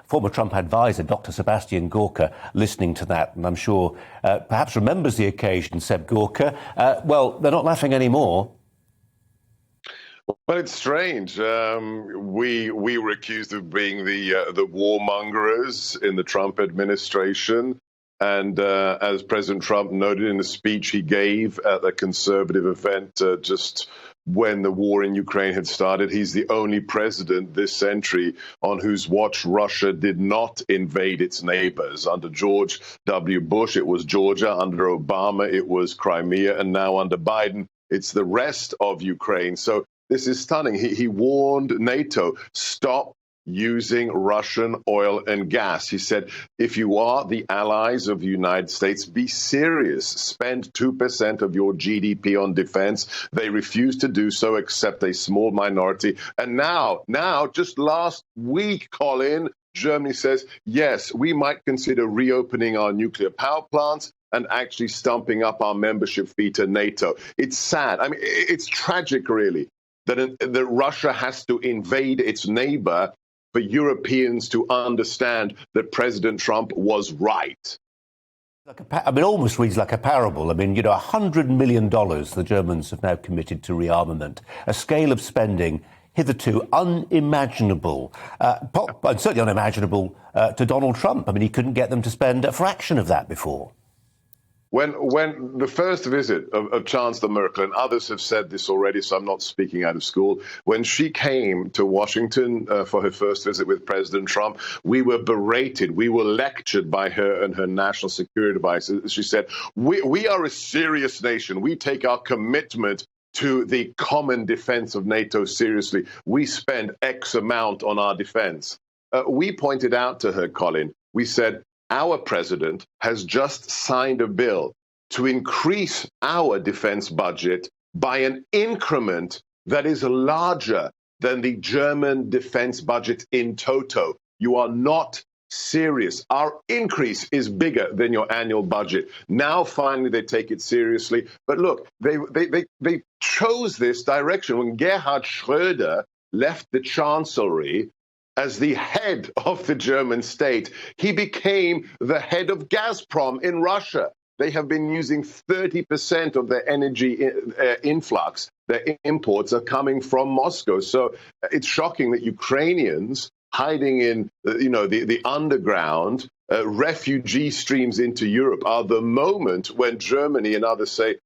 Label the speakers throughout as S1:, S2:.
S1: former Trump advisor, Dr. Sebastian Gorka, listening to that, and I'm sure perhaps remembers the occasion, Seb Gorka. Well, they're not laughing anymore.
S2: Well, it's strange. We were accused of being the warmongers in the Trump administration. And as President Trump noted in a speech he gave at a conservative event just when the war in Ukraine had started, he's the only president this century on whose watch Russia did not invade its neighbors. Under George W. Bush, it was Georgia. Under Obama, it was Crimea. And now under Biden, it's the rest of Ukraine. So this is stunning. He warned NATO, stop using Russian oil and gas. He said, if you are the allies of the United States, be serious. Spend 2% of your GDP on defense. They refuse to do so except a small minority. And now, just last week, Colin, Germany says, yes, we might consider reopening our nuclear power plants and actually stumping up our membership fee to NATO. It's sad. I mean, it's tragic, really, that Russia has to invade its neighbor for Europeans to understand that President Trump was right.
S1: It almost reads like a parable. I mean, $100 million the Germans have now committed to rearmament, a scale of spending hitherto unimaginable, and certainly unimaginable to Donald Trump. I mean, he couldn't get them to spend a fraction of that before.
S2: When the first visit of Chancellor Merkel, and others have said this already, so I'm not speaking out of school, when she came to Washington for her first visit with President Trump, we were berated, we were lectured by her and her national security advisor. She said, we are a serious nation. We take our commitment to the common defense of NATO seriously. We spend X amount on our defense. We pointed out to her, Colin, we said, our president has just signed a bill to increase our defense budget by an increment that is larger than the German defense budget in toto. You are not serious. Our increase is bigger than your annual budget. Now, finally, they take it seriously. But look, they chose this direction when Gerhard Schröder left the chancellery. As the head of the German state, he became the head of Gazprom in Russia. They have been using 30% of their energy influx. Their imports are coming from Moscow. So it's shocking that Ukrainians hiding in, the underground, refugee streams into Europe are the moment when Germany and others say,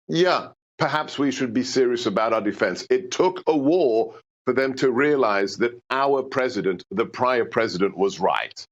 S2: yeah, perhaps we should be serious about our defense. It took a war for them to realize that our president, the prior president, was right.